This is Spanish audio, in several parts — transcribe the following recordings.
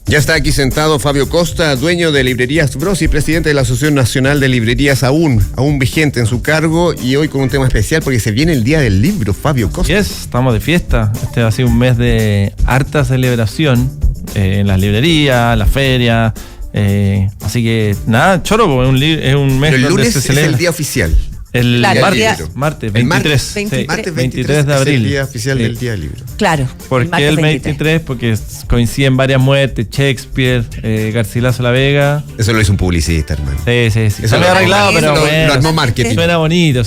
Ya está aquí sentado Fabio Costa, dueño de Librerías Bros y presidente de la Asociación Nacional de Librerías aún vigente en su cargo, y hoy con un tema especial porque se viene el Día del Libro, Fabio Costa. Estamos de fiesta. Este ha sido un mes de harta celebración en las librerías, las ferias. Así que nada, choro, es un mes. Pero el donde lunes se celebra. es el día oficial. El martes 23. Martes 23 de abril. Es el día oficial del Día del Libro. Claro. ¿Por qué el 23? Porque coinciden varias muertes, Shakespeare, Garcilaso La Vega. Eso lo hizo un publicista, hermano. Sí. Eso lo he arreglado, pero lo armó marketing. Suena bonito.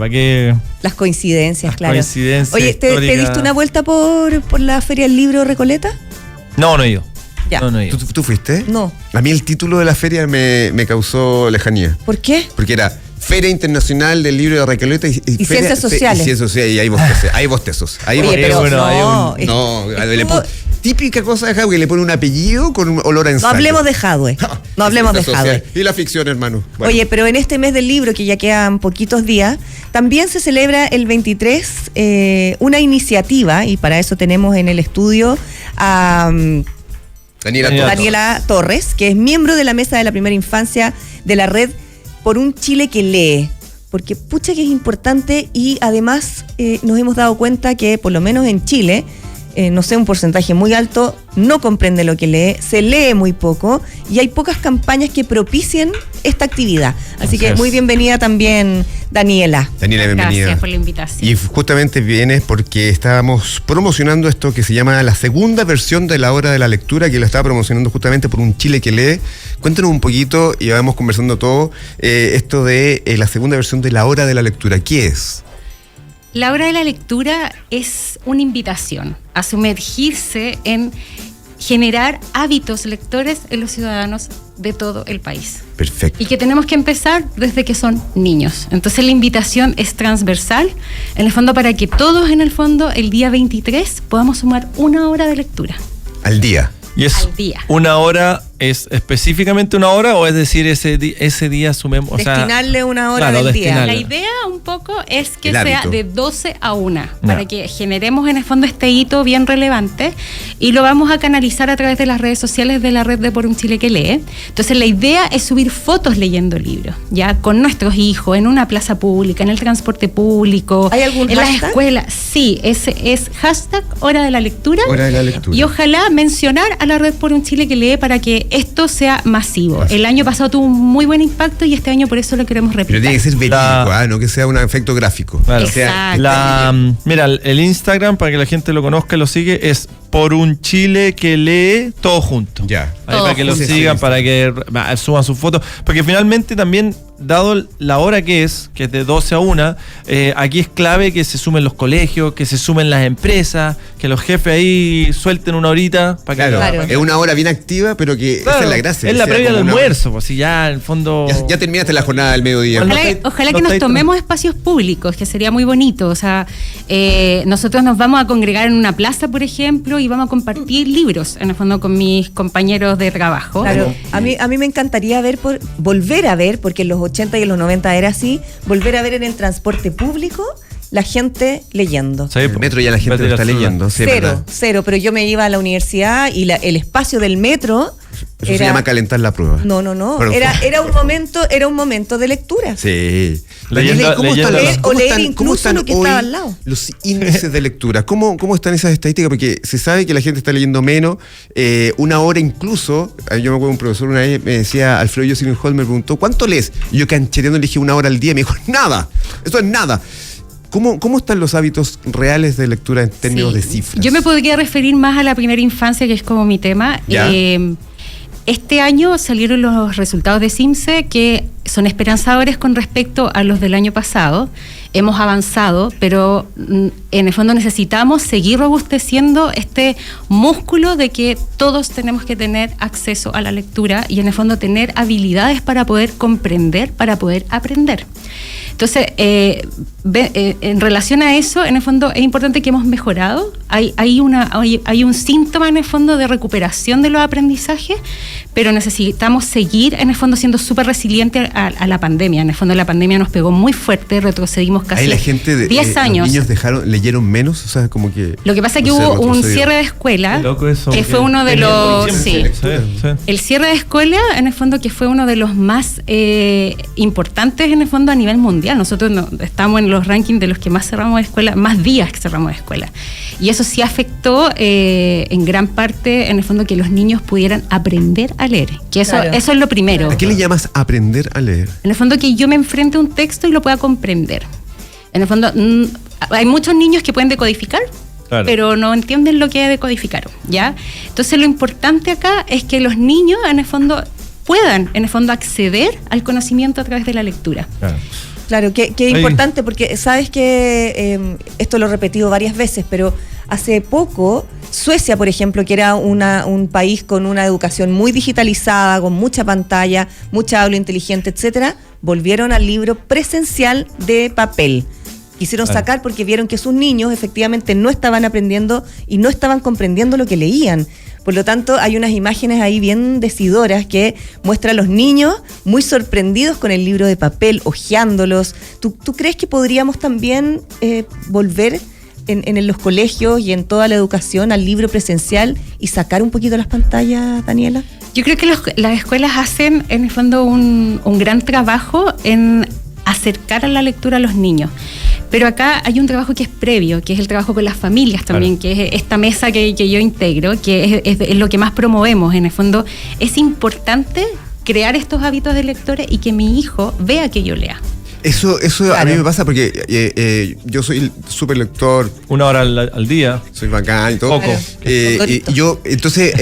¿Para qué? Las coincidencias, claro. Oye, ¿te históricas. diste una vuelta por la Feria del Libro Recoleta? No he ido. Ya. No he ido. ¿Tú fuiste? No. A mí el título de la feria me causó lejanía. ¿Por qué? Porque era Feria Internacional del Libro de Recoleta y Ciencias Sociales. Y Ciencias Sociales, y hay bostezos. Oye, pero Típica cosa de Hadwe, le pone un apellido con un olor a ensayo. No hablemos de Hadwe. No hablemos de Hadwe. Y la ficción, hermano. Bueno. Oye, pero en este mes del libro, que ya quedan poquitos días, también se celebra el 23 una iniciativa, y para eso tenemos en el estudio a Daniela Torres, que es miembro de la mesa de la primera infancia de la red Por un Chile que lee, porque pucha que es importante, y además nos hemos dado cuenta que por lo menos en Chile, no sé, un porcentaje muy alto no comprende lo que lee, se lee muy poco y hay pocas campañas que propicien esta actividad. Así que muy bienvenida también, Daniela. Daniela, bienvenida. Gracias por la invitación. Y justamente vienes porque estábamos promocionando esto que se llama la segunda versión de la hora de la lectura, que lo estaba promocionando justamente Por un Chile que lee. Cuéntanos un poquito, y vamos conversando todo, esto de la segunda versión de la hora de la lectura. ¿Qué es? La hora de la lectura es una invitación a sumergirse en generar hábitos lectores en los ciudadanos de todo el país. Perfecto. Y que tenemos que empezar desde que son niños. Entonces la invitación es transversal, en el fondo, para que todos, en el fondo, el día 23 podamos sumar una hora de lectura. Al día. ¿Y es al día. Una hora, es específicamente una hora, o es decir, ese día sumemos? Destinarle una hora del día. La idea un poco es que sea de 12 a 1, para que generemos en el fondo este hito bien relevante, y lo vamos a canalizar a través de las redes sociales de la red de Por un Chile que lee. Entonces la idea es subir fotos leyendo libros, ya con nuestros hijos, en una plaza pública, en el transporte público, ¿hay algún en hashtag? las escuelas. Sí, ese es hashtag hora de la lectura. Hora de la lectura. Y ojalá mencionar a la red Por un Chile que lee para que esto sea masivo. El año pasado tuvo un muy buen impacto y este año por eso lo queremos repetir. Pero tiene que ser verídico, no que sea un efecto gráfico. Claro. Exacto. Mira, el Instagram, para que la gente lo conozca, lo sigue, es Por un Chile que lee, todo junto. Ya. Ahí para que lo sigan, para que suban sus fotos. Porque finalmente también, dado la hora que es de 12 a 1, aquí es clave que se sumen los colegios, que se sumen las empresas, que los jefes ahí suelten una horita. Para claro. Es una hora bien activa, pero que esa es la gracia. Es la previa al almuerzo, pues si ya en el fondo... Ya terminaste la jornada del mediodía. Ojalá que nos tomemos espacios públicos, que sería muy bonito. O sea, nosotros nos vamos a congregar en una plaza, por ejemplo, y vamos a compartir libros, en el fondo, con mis compañeros de trabajo. Claro, a mí me encantaría volver a ver, porque en los 80 y en los 90 era así, volver a ver en el transporte público la gente leyendo. Sí, el metro ya la gente lo está leyendo. Sí, cero, pero yo me iba a la universidad y el espacio del metro... Eso se llama calentar la prueba. No. Bueno, era un momento de lectura. Sí. ¿Cómo están lo que estaba al lado? Los índices de lectura? ¿Cómo están esas estadísticas? Porque se sabe que la gente está leyendo menos. Una hora incluso. Yo me acuerdo, un profesor una vez me decía, Alfredo Jocelyn Hall me preguntó, ¿cuánto lees? Y yo canchereando le dije 1 hora al día. Me dijo, nada. Eso es nada. ¿Cómo están los hábitos reales de lectura en términos de cifras? Yo me podría referir más a la primera infancia, que es como mi tema. Este año salieron los resultados de CIMSE, que son esperanzadores con respecto a los del año pasado. Hemos avanzado, pero en el fondo necesitamos seguir robusteciendo este músculo de que todos tenemos que tener acceso a la lectura y en el fondo tener habilidades para poder comprender, para poder aprender. Entonces, en relación a eso, en el fondo es importante que hemos mejorado. Hay un síntoma en el fondo de recuperación de los aprendizajes, pero necesitamos seguir en el fondo siendo súper resilientes a la pandemia. En el fondo la pandemia nos pegó muy fuerte, retrocedimos casi 10 años. ¿Los niños leyeron menos? O sea, como que... Lo que pasa es que hubo un cierre de escuela, que fue uno de los... Sí. El cierre de escuela, en el fondo, que fue uno de los más importantes, en el fondo, a nivel mundial. Nosotros estamos en los rankings de los que más cerramos de escuela, más días que cerramos de escuela. Y eso sí afectó en gran parte, en el fondo, que los niños pudieran aprender a leer. Que eso es lo primero. ¿A qué le llamas aprender a leer? En el fondo, que yo me enfrente a un texto y lo pueda comprender. En el fondo, hay muchos niños que pueden decodificar, claro, pero no entienden lo que es decodificar, ¿ya? Entonces, lo importante acá es que los niños, en el fondo, puedan, en el fondo, acceder al conocimiento a través de la lectura. Claro, que importante, porque sabes que esto lo he repetido varias veces, pero hace poco Suecia, por ejemplo, que era un país con una educación muy digitalizada, con mucha pantalla, mucha aula inteligente, etcétera, volvieron al libro presencial de papel. Quisieron sacar porque vieron que sus niños efectivamente no estaban aprendiendo y no estaban comprendiendo lo que leían. Por lo tanto, hay unas imágenes ahí bien decidoras que muestran a los niños muy sorprendidos con el libro de papel, hojeándolos. ¿Tú crees que podríamos también volver en los colegios y en toda la educación al libro presencial y sacar un poquito las pantallas, Daniela? Yo creo que las escuelas hacen, en el fondo, un gran trabajo en acercar a la lectura a los niños. Pero acá hay un trabajo que es previo, que es el trabajo con las familias también, claro, que es esta mesa que yo integro, que es lo que más promovemos. En el fondo, es importante crear estos hábitos de lectores y que mi hijo vea que yo lea. Eso claro, a mí me pasa porque yo soy súper lector. 1 hora al día. Soy bacán y todo. Poco. Y yo, entonces,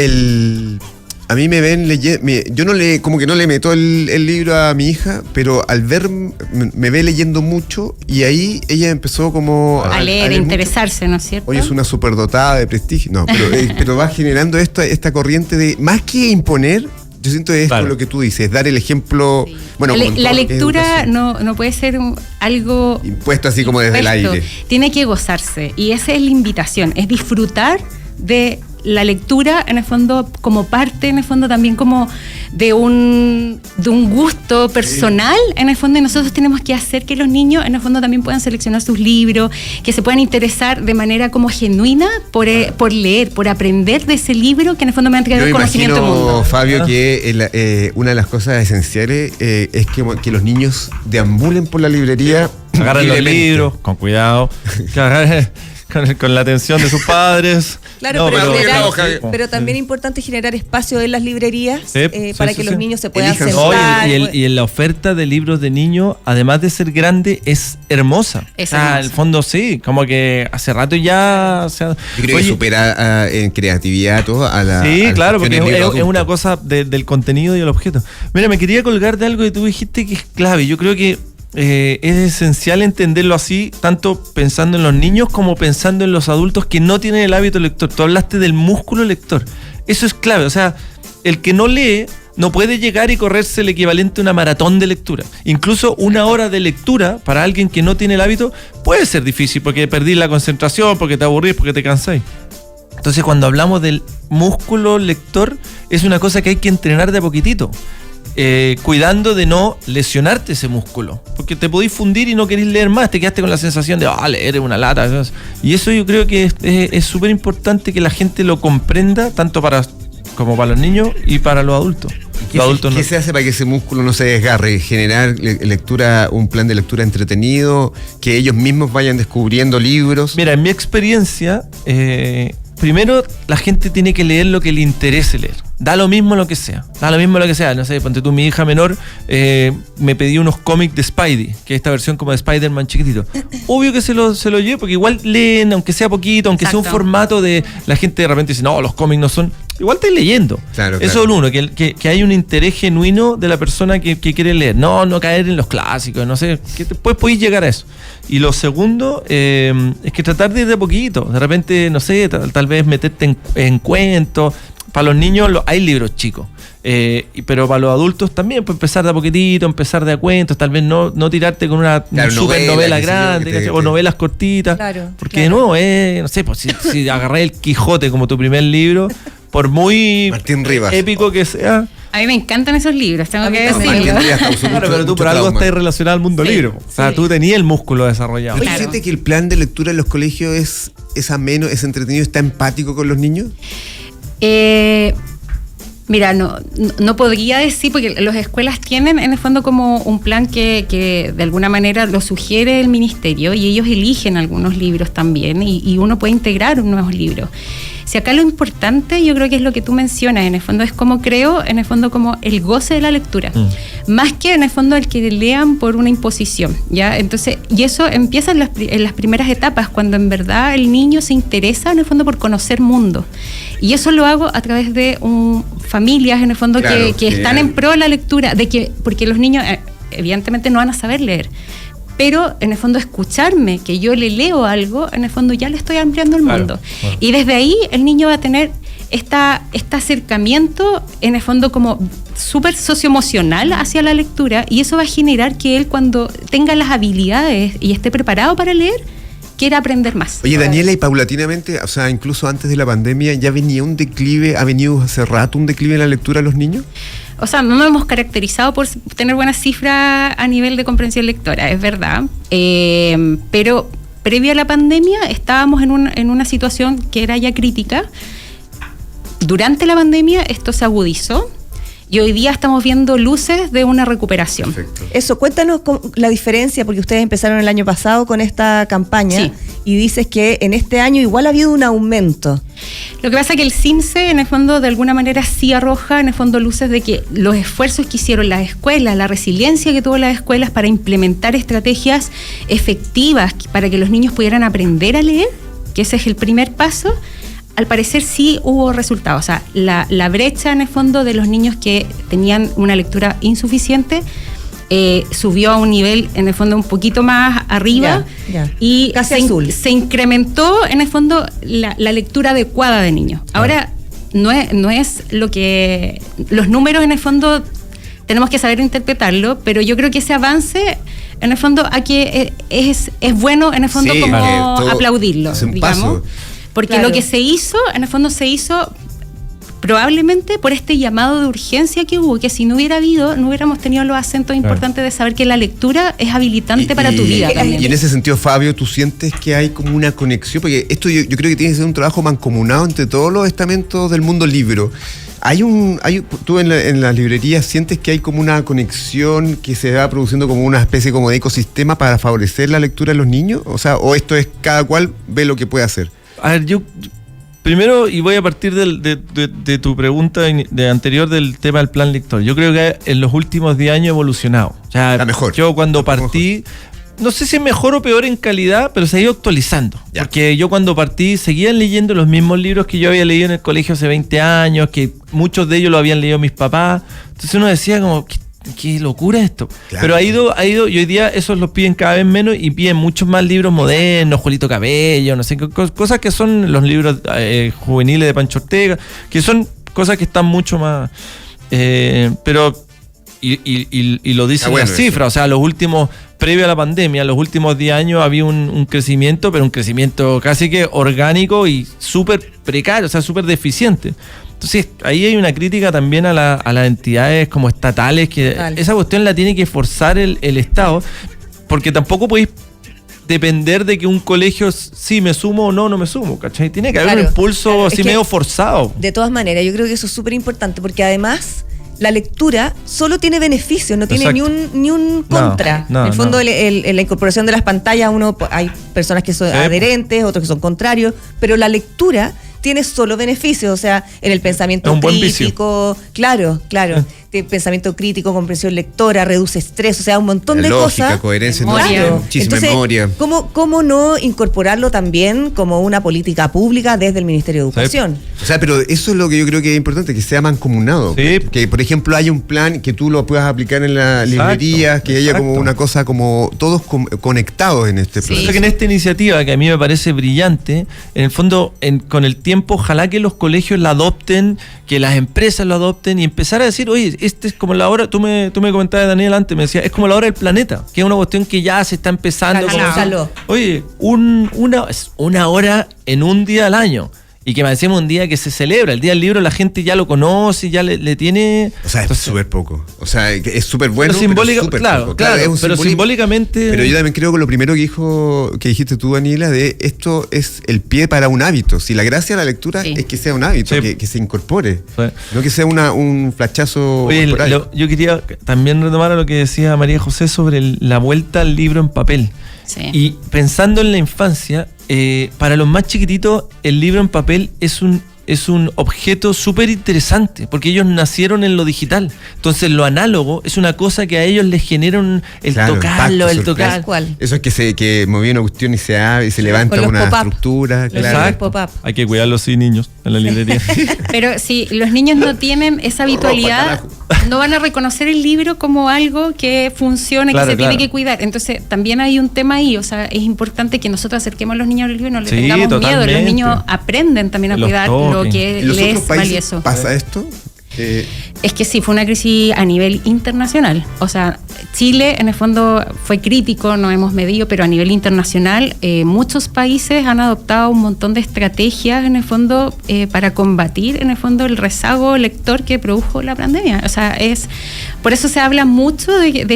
a mí me ven leyendo, yo no le, como que no le meto el libro a mi hija, pero al ver, me ve leyendo mucho y ahí ella empezó como a leer, a interesarse, mucho. ¿No es cierto? Hoy es una superdotada de prestigio, no, pero va generando esta corriente de, más que imponer, yo siento que es claro, lo que tú dices, dar el ejemplo. Sí. Bueno, la lectura no puede ser algo impuesto así como desde el aire. Tiene que gozarse y esa es la invitación, es disfrutar de la lectura, en el fondo, como parte, en el fondo, también como de un gusto personal, sí, en el fondo, y nosotros tenemos que hacer que los niños, en el fondo, también puedan seleccionar sus libros, que se puedan interesar de manera como genuina por leer, por aprender de ese libro, que en el fondo me han traído conocimiento del mundo. Fabio, que una de las cosas esenciales es que los niños deambulen por la librería, agarren los libros, con cuidado, con la atención de sus padres. Claro, pero también es importante generar espacio en las librerías para que los niños se puedan sentar. Y en la oferta de libros de niños, además de ser grande, es hermosa. El fondo sí, como que hace rato ya... Yo creo que supera en creatividad todo a la... Sí, claro, porque es una cosa del contenido y el objeto. Mira, me quería colgar de algo que tú dijiste que es clave. Yo creo que es esencial entenderlo así, tanto pensando en los niños como pensando en los adultos que no tienen el hábito lector. Tú hablaste del músculo lector. Eso es clave. O sea, el que no lee no puede llegar y correrse el equivalente a una maratón de lectura. Incluso 1 hora de lectura para alguien que no tiene el hábito puede ser difícil porque perdís la concentración, porque te aburrís, porque te cansáis. Entonces, cuando hablamos del músculo lector, es una cosa que hay que entrenar de a poquitito. Cuidando de no lesionarte ese músculo, porque te podéis fundir y no querés leer más, te quedaste con la sensación de leer es una lata, y eso yo creo que es súper importante que la gente lo comprenda, tanto como para los niños y para los adultos. ¿Qué se hace para que ese músculo no se desgarre? Generar un plan de lectura entretenido, que ellos mismos vayan descubriendo libros. Mira, en mi experiencia, primero la gente tiene que leer lo que le interese leer. Da lo mismo lo que sea. No sé, ponte tú, mi hija menor me pedí unos cómics de Spidey, que es esta versión como de Spider-Man chiquitito. Obvio que se lo lleve, porque igual leen, aunque sea poquito, aunque sea un formato de... La gente de repente dice, no, los cómics no son... Igual estáis leyendo. Claro. Eso es uno, que hay un interés genuino de la persona que quiere leer. No caer en los clásicos, no sé, que después podéis llegar a eso. Y lo segundo es que tratar de ir de poquito. De repente, no sé, tal vez meterte en cuentos. para los niños hay libros chicos, pero para los adultos también, pues empezar de a poquitito, empezar de a cuentos, tal vez no tirarte con una super novela grande, o novelas cortitas, claro, porque de nuevo, no sé, pues si agarré el Quijote como tu primer libro, por muy Martín Rivas, épico que sea. A mí me encantan esos libros, tengo que Martín decirlo. Rivas causó Claro, pero tú mucho por algo trauma. estás relacionado al mundo libre. O sea, tú tenías el músculo desarrollado. ¿Tú Claro. sientes que el plan de lectura en los colegios es ameno, es entretenido, está empático con los niños? Mira, no podría decir, porque las escuelas tienen en el fondo como un plan que de alguna manera lo sugiere el ministerio y ellos eligen algunos libros también y uno puede integrar nuevos libros. Si acá lo importante, yo creo que es lo que tú mencionas, en el fondo es como creo, en el fondo como el goce de la lectura, más que en el fondo el que lean por una imposición, ¿ya? Entonces, y eso empieza en las primeras etapas, cuando en verdad el niño se interesa en el fondo por conocer mundo. Y eso lo hago a través de familias, en el fondo, claro, que están en pro de la lectura, porque los niños evidentemente no van a saber leer. Pero en el fondo escucharme, que yo le leo algo, en el fondo ya le estoy ampliando el mundo. Claro. Y desde ahí el niño va a tener este acercamiento, en el fondo como súper socioemocional hacia la lectura, y eso va a generar que él, cuando tenga las habilidades y esté preparado para leer, quiera aprender más. Oye, Daniela, y paulatinamente, o sea, incluso antes de la pandemia, ¿ya venía un declive, ha venido hace rato un declive en la lectura a los niños? O sea, no nos hemos caracterizado por tener buenas cifras a nivel de comprensión lectora, es verdad. Pero previo a la pandemia estábamos en una situación que era ya crítica. Durante la pandemia esto se agudizó y hoy día estamos viendo luces de una recuperación. Perfecto. Eso, cuéntanos la diferencia, porque ustedes empezaron el año pasado con esta campaña, Sí. y dices que en este año igual ha habido un aumento. Lo que pasa es que el CIMSE, en el fondo, de alguna manera sí arroja, en el fondo, luces de que los esfuerzos que hicieron las escuelas, la resiliencia que tuvo las escuelas para implementar estrategias efectivas para que los niños pudieran aprender a leer, que ese es el primer paso, al parecer sí hubo resultados. O sea, la brecha, en el fondo, de los niños que tenían una lectura insuficiente subió a un nivel, en el fondo, un poquito más arriba. Ya. Y Casi azul. se incrementó, en el fondo, la lectura adecuada de niños. Ahora, no es lo que... Los números, en el fondo, tenemos que saber interpretarlo, pero yo creo que ese avance, en el fondo, es bueno, en el fondo, Sí, como todo aplaudirlo, es un digamos. paso. Porque Claro. lo que se hizo, en el fondo, se hizo probablemente por este llamado de urgencia que hubo, que si no hubiera habido, no hubiéramos tenido los acentos importantes de saber que la lectura es habilitante para tu vida también. Y en ese sentido, Fabio, ¿tú sientes que hay como una conexión? Porque esto yo creo que tiene que ser un trabajo mancomunado entre todos los estamentos del mundo libro. ¿Tú en las librerías sientes que hay como una conexión que se va produciendo como una especie como de ecosistema para favorecer la lectura de los niños? O sea, ¿o esto es cada cual ve lo que puede hacer? A ver, yo primero, y voy a partir de tu pregunta anterior del tema del plan lector. Yo creo que en los últimos 10 años ha evolucionado. O sea, La mejor. Yo cuando partí, no sé si es mejor o peor en calidad, pero se ha ido actualizando. Ya. Porque yo cuando partí seguían leyendo los mismos libros que yo había leído en el colegio hace 20 años, que muchos de ellos lo habían leído mis papás. Entonces uno decía como, qué locura esto. Claro. Pero ha ido, y hoy día esos los piden cada vez menos y piden muchos más libros modernos, Julito Cabello, no sé, cosas que son los libros juveniles de Pancho Ortega, que son cosas que están mucho más... pero... Y lo dicen bueno las cifras, o sea, previo a la pandemia, los últimos 10 años había un crecimiento, pero un crecimiento casi que orgánico y súper precario, o sea, súper deficiente. Entonces, ahí hay una crítica también a las entidades como estatales, que Total. esa cuestión la tiene que forzar el Estado, porque tampoco podéis depender de que un colegio sí me sumo o no me sumo, ¿cachai? Tiene que haber Claro, un impulso claro, así es que medio forzado. De todas maneras, yo creo que eso es súper importante, porque además la lectura solo tiene beneficios, no tiene Exacto. ni un contra. No, en el fondo, no. la incorporación de las pantallas, hay personas que son Sí. adherentes, otros que son contrarios, pero la lectura tiene solo beneficios, o sea, en el pensamiento Es un buen vicio. crítico. Claro. pensamiento crítico, comprensión lectora, reduce estrés, o sea, un montón de lógica, cosas. coherencia, Memoria. muchísima Entonces, memoria. ¿cómo no incorporarlo también como una política pública desde el Ministerio de Educación? O sea, pero eso es lo que yo creo que es importante, que sea mancomunado. Sí. Que, por ejemplo, haya un plan que tú lo puedas aplicar en la librería, que haya como una cosa como todos conectados en este Sí. plan. Por eso que en esta iniciativa, que a mí me parece brillante, en el fondo, con el tiempo, ojalá que los colegios la adopten, que las empresas lo adopten y empezar a decir, oye, este es como la hora, tú me comentabas, Daniel, antes, me decía, es como la hora del planeta, que es una cuestión que ya se está empezando. Caló. Oye, una hora en un día al año. Y que me decimos un día que se celebra, el Día del Libro la gente ya lo conoce, ya le tiene... O sea, es súper poco. O sea, es súper bueno, pero simbólica, súper claro, poco. claro, es un pero simbolismo. simbólicamente... Pero yo también creo que lo primero que dijiste tú, Daniela, de esto es el pie para un hábito. Si la gracia de la lectura Sí. es que sea un hábito, Sí. que se incorpore. Sí. No que sea un flachazo Oye, corporal. yo quería también retomar a lo que decía María José sobre la vuelta al libro en papel. Sí. Y pensando en la infancia, para los más chiquititos, el libro en papel es un objeto súper interesante, porque ellos nacieron en lo digital. Entonces, lo análogo es una cosa que a ellos les genera el Claro, tocarlo, impacto, el sorpresa. tocar. Tal cual. Eso es que movía una cuestión y se abre y se levanta con los una pop-up. estructura. Los Claro. Exacto. pop-up. Hay que cuidarlos, sí, niños, en la librería. Pero si los niños no tienen esa habitualidad, no van a reconocer el libro como algo que funciona, Claro, que se claro. tiene que cuidar. Entonces, también hay un tema ahí, o sea, es importante que nosotros acerquemos a los niños al libro y no les Sí, tengamos miedo. totalmente. Los niños aprenden también a Los cuidar lo toques. que ¿En los les otros es países valioso. pasa esto? Es que sí, fue una crisis a nivel internacional. O sea, Chile en el fondo fue crítico, no hemos medido, pero a nivel internacional muchos países han adoptado un montón de estrategias en el fondo para combatir en el fondo el rezago lector que produjo la pandemia. O sea, por eso se habla mucho de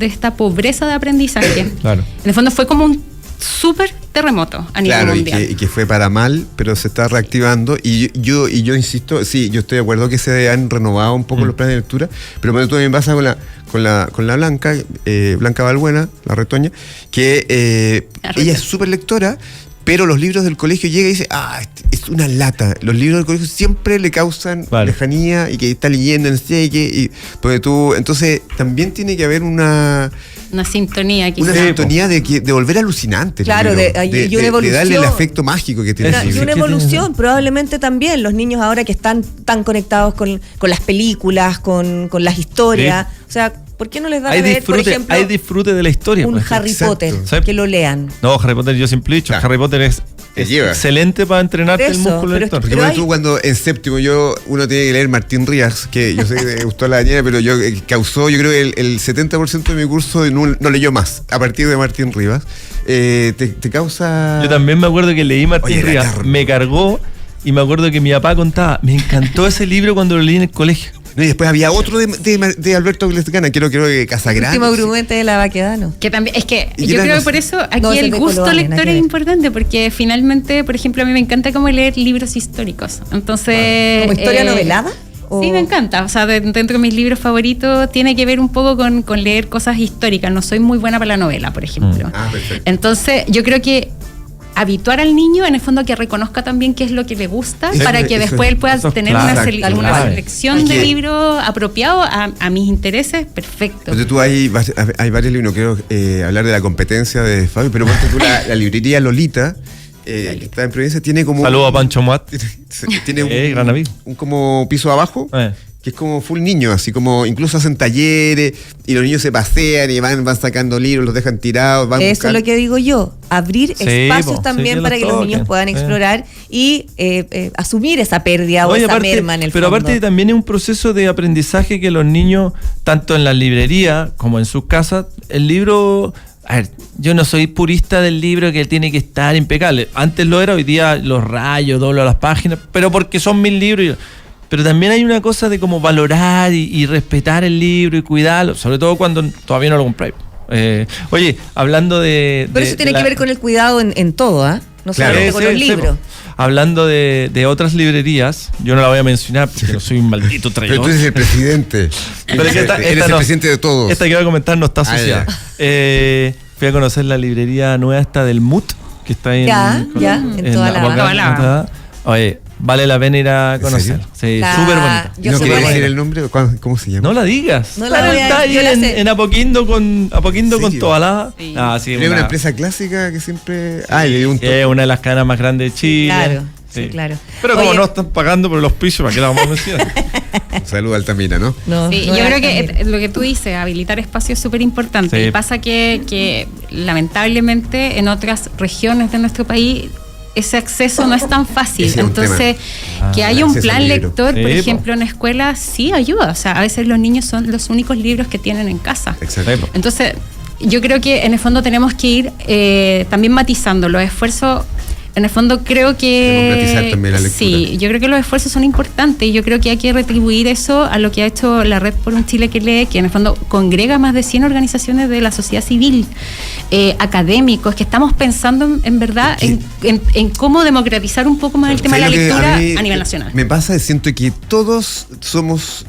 esta pobreza de aprendizaje. Claro. En el fondo fue como un súper terremoto a nivel Claro, mundial. y que fue para mal, pero se está reactivando. Y yo insisto, sí, yo estoy de acuerdo que se han renovado un poco los planes de lectura, pero cuando tú también pasa con la Blanca, Blanca Balbuena, la retoña, que ella es súper lectora, pero los libros del colegio llega y dice, es una lata. Los libros del colegio siempre le causan lejanía y que está leyendo en seque. Porque entonces también tiene que haber una sintonía quizás. Una sintonía de volver alucinante. Claro, y una evolución. De darle el afecto mágico que tiene el Y libro. una evolución, probablemente también. Los niños ahora que están tan conectados con las películas, con las historias. Sí. O sea, ¿por qué no les da a ver, por ejemplo, hay disfrute de la historia? Un Harry Potter, que lo lean? No, Harry Potter yo siempre he dicho, Harry Potter es excelente para entrenarte el músculo lector. Porque tú cuando en séptimo uno tiene que leer Martín Rías, que yo sé que le gustó a la Daniela, pero yo creo que el 70% de mi curso no leyó más a partir de Martín Rivas. Te causa... Yo también me acuerdo que leí Martín Rivas, me cargó, y me acuerdo que mi papá contaba, me encantó ese libro cuando lo leí en el colegio. No, y después había otro de Alberto Glescana, creo que Casagrande. El último grumete de la Baquedano. Que también, es que yo creo que por eso aquí el gusto lector es importante, porque finalmente, por ejemplo, a mí me encanta como leer libros históricos. Entonces... ¿Como historia novelada? Sí, me encanta. O sea, dentro de mis libros favoritos tiene que ver un poco con leer cosas históricas. No soy muy buena para la novela, por ejemplo. Perfecto. Entonces, yo creo que habituar al niño en el fondo que reconozca también qué es lo que le gusta para que después él pueda tener una selección de libros apropiados a mis intereses. Perfecto. Entonces tú hay varios libros, no quiero hablar de la competencia de Fabio, pero ponte tú la librería Lolita, que está en Providencia, tiene como... Saludos a Pancho Muat. Tiene gran amigo. un como piso abajo, que es como full niño, así como incluso hacen talleres y los niños se pasean y van sacando libros, los dejan tirados. Eso es lo que digo yo, abrir espacios también para que los niños puedan explorar y asumir esa pérdida o esa merma en el pero fondo. Aparte también es un proceso de aprendizaje que los niños, tanto en la librería como en sus casas, el libro... A ver, yo no soy purista del libro que tiene que estar impecable. Antes lo era, hoy día los rayos, doblo las páginas, pero porque son mis libros. Pero también hay una cosa de como valorar y respetar el libro y cuidarlo, sobre todo cuando todavía no lo compráis. Oye, hablando de... Pero eso tiene que ver con el cuidado en todo, ¿ah? No solamente con los libros. Hablando de otras libreras, yo no la voy a mencionar porque no soy un maldito traidor. Pero tú eres el presidente. Eres el presidente de todos. Esta que voy a comentar no está asociada. Fui a conocer la librería nueva esta del MUT, que está en en toda la Oye, Vale la pena ir a conocer. Sí, súper bonito. Yo ¿No sé quería cuál decir es. el nombre? ¿Cómo se llama? No la digas. No la voy a- Está ahí yo la sé. en Apoquindo con ¿Serio? Tobalá. Sí. Ah, sí, Pero es una empresa clásica que siempre... le dio un es una de las cadenas más grandes de Chile. Claro, sí, claro. Pero como Oye, no están pagando por los pisos, ¿para qué la vamos a mencionar? Saludo a Altamira, ¿no? no, Sí, no yo era creo que Altamira. lo que tú dices, habilitar espacios es súper importante. Sí. Y pasa que lamentablemente en otras regiones de nuestro país ese acceso no es tan fácil. Ese es un Entonces, tema. que el haya un acceso al plan libro. lector, por Sí, ejemplo, en escuelas, sí ayuda. O sea, a veces los niños son los únicos libros que tienen en casa. Exacto. Entonces, yo creo que en el fondo tenemos que ir también matizando los esfuerzos. En el fondo creo que... Democratizar también la lectura. Sí, yo creo que los esfuerzos son importantes y yo creo que hay que retribuir eso a lo que ha hecho la Red por un Chile que lee, que en el fondo congrega más de 100 organizaciones de la sociedad civil, académicos, que estamos pensando en verdad en cómo democratizar un poco más el tema de la ¿Sabes lo que lectura mí a nivel nacional. Me pasa, siento que todos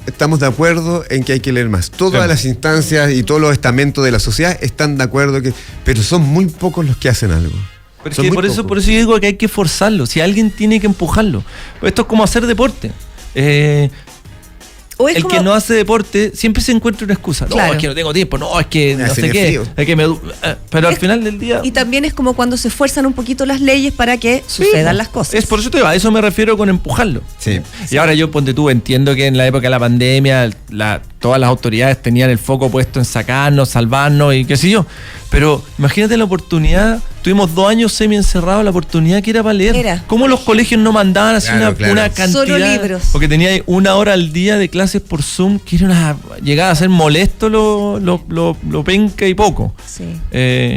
estamos de acuerdo en que hay que leer más. Todas Claro. las instancias y todos los estamentos de la sociedad están de acuerdo pero son muy pocos los que hacen algo. Pero es Son que muy por eso pocos. yo digo que hay que forzarlo. Si alguien tiene que empujarlo. Esto es como hacer deporte. O es El como- que no hace deporte siempre se encuentra una excusa. Claro. No, es que no tengo tiempo. No, es que no Hace sé qué. frío. Es que pero al final del día. Y también es como cuando se esfuerzan un poquito las leyes para que sucedan las cosas. Es por eso te digo, a eso me refiero con empujarlo. Sí. Y ahora yo, ponte tú, entiendo que en la época de la pandemia todas las autoridades tenían el foco puesto en sacarnos, salvarnos y qué sé yo. Pero imagínate la oportunidad, tuvimos 2 años semi-encerrados, la oportunidad que era para leer. Era. ¿Cómo los colegios no mandaban así Claro, claro. una cantidad? Solo libros. Porque tenía 1 hora al día de clases por Zoom, que era llegaba a ser molesto lo penca y poco. Sí.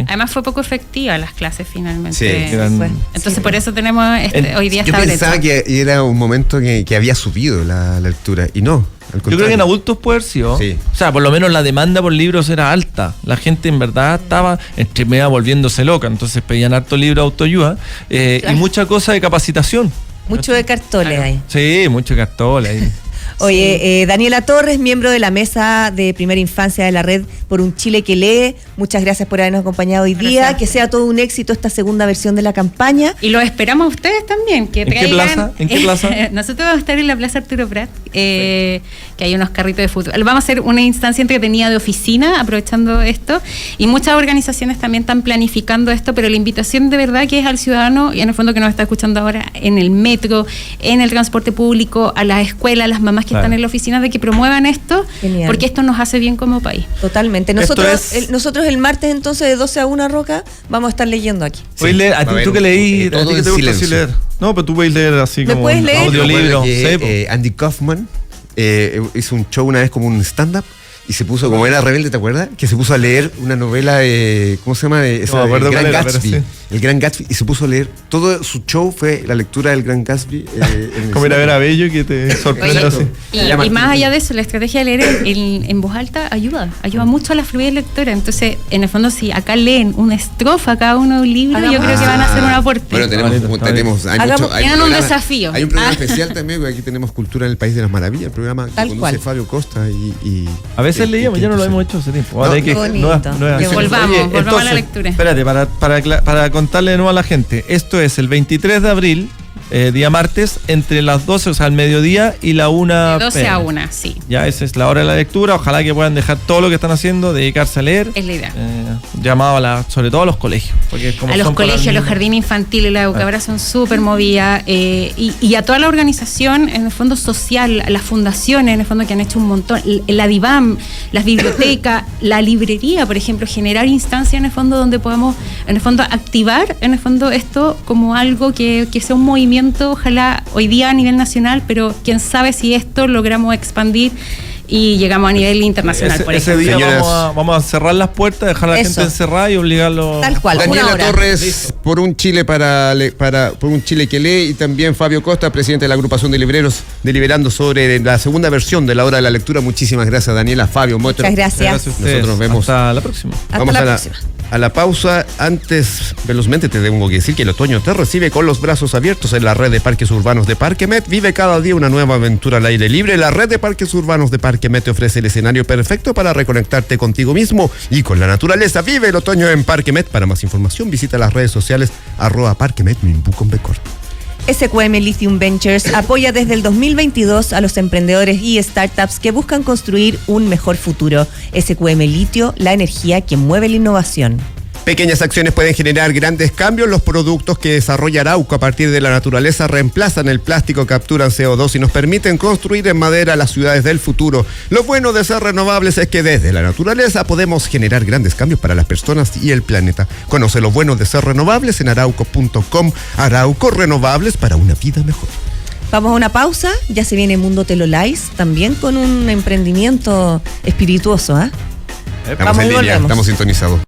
Además fue poco efectiva las clases finalmente. Sí, eran- Fue. Entonces Sí. por eso tenemos hoy día Yo esta pensaba brecha. que era un momento que había subido la lectura y no. Al Yo creo que en contrario. adultos puede haber sido. Sí. O sea, por lo menos la demanda por libros era alta. La gente en verdad estaba entre media volviéndose loca. Entonces pedían harto libro de autoayuda y mucha cosa de capacitación. Mucho de cartoles ahí. Sí, mucho cartola ahí. Oye, Daniela Torres, miembro de la mesa de primera infancia de la Red por un Chile que lee. Muchas gracias por habernos acompañado hoy día. Gracias. Que sea todo un éxito esta segunda versión de la campaña. Y los esperamos a ustedes también. Que ¿En qué traigan, plaza? ¿En qué plaza? Nosotros vamos a estar en la Plaza Arturo Prat, que hay unos carritos de fútbol. Vamos a hacer una instancia entretenida de oficina, aprovechando esto. Y muchas organizaciones también están planificando esto, pero la invitación de verdad que es al ciudadano, y en el fondo que nos está escuchando ahora, en el metro, en el transporte público, a las escuelas, a las mamás que Claro. están en la oficina, de que promuevan esto, Genial. porque esto nos hace bien como país. Totalmente. Esto Nosotros, es- nosotros el martes entonces de 12 a 1, Roca, vamos a estar leyendo aquí. Puedes leer, a va a ti haber tú que un- leí, a todo ti que en te gusta así silencio. leer. No, pero tú puedes leer así ¿Me como puedes un leer? audiolibro. Que, Sí, po. Andy Kaufman hizo un show una vez como un stand-up y se puso, como era rebelde, ¿te acuerdas? Que se puso a leer una novela de, ¿cómo se llama? De, No me acuerdo El Gran cuál era, pero Gatsby. sí. El Gran Gatsby. Y se puso a leer, todo su show fue la lectura del Gran Gatsby. En el Como ir a ver cine. a Bello que te sorprende Oye, así. Y más allá de eso, la estrategia de leer en voz alta ayuda mucho a la fluidez lectora. Entonces, en el fondo, si acá leen una estrofa cada uno de un libro, yo creo que van a hacer un aporte. Bueno, tenemos, Está bonito, está tenemos hay Hagamos- mucho, hay tienen un programa- desafío. Hay un programa Ah. especial también, porque aquí tenemos Cultura en el País de las Maravillas, el programa que Tal conduce cual. Fabio Costa y A veces leíamos, ya no lo hemos hecho hace tiempo. Vale, No, que qué bonito. Volvamos a la lectura. Espérate, para contarle de nuevo a la gente. Esto es el 23 de abril, día martes, entre las 12, o sea, al mediodía y la 1 De 12 a 1, sí. Ya esa es la hora de la lectura. Ojalá que puedan dejar todo lo que están haciendo, dedicarse a leer. Es la idea. Llamado sobre todo a los colegios. Porque como A los son para colegios, a los niños. jardines infantiles, las educadoras son súper movidas y a toda la organización, en el fondo social, las fundaciones, en el fondo que han hecho un montón, la DIVAM, las bibliotecas, la librería, por ejemplo, generar instancias en el fondo donde podamos, en el fondo, activar, en el fondo, esto como algo que sea un movimiento, ojalá hoy día a nivel nacional, pero quién sabe si esto logramos expandir y llegamos a nivel internacional, por Ese ejemplo. día Señoras. vamos a cerrar las puertas, dejar a la Eso. gente encerrada y obligarlo. Tal cual. Daniela una hora. Torres, por un Chile por un Chile que lee, y también Fabio Costa, presidente de la agrupación de libreros, deliberando sobre la segunda versión de la hora de la lectura. Muchísimas gracias, Daniela, Fabio, Motro. Muchas gracias. Gracias a ustedes. Nosotros nos vemos. Hasta la próxima. Hasta Vamos la a próxima. a la pausa. Antes, velozmente te tengo que decir que el otoño te recibe con los brazos abiertos en la red de parques urbanos de Parque Met. Vive cada día una nueva aventura al aire libre. La red de parques urbanos de Parque Met te ofrece el escenario perfecto para reconectarte contigo mismo y con la naturaleza. Vive el otoño en Parque Met. Para más información visita las redes sociales @parquemet con B corta. SQM Lithium Ventures apoya desde el 2022 a los emprendedores y startups que buscan construir un mejor futuro. SQM Litio, la energía que mueve la innovación. Pequeñas acciones pueden generar grandes cambios. Los productos que desarrolla Arauco a partir de la naturaleza reemplazan el plástico, capturan CO2 y nos permiten construir en madera las ciudades del futuro. Lo bueno de ser renovables es que desde la naturaleza podemos generar grandes cambios para las personas y el planeta. Conoce lo bueno de ser renovables en arauco.com. Arauco, renovables para una vida mejor. Vamos a una pausa, ya se viene Mundo Telolais, también con un emprendimiento espirituoso, ¿ah? Estamos en línea, estamos sintonizados.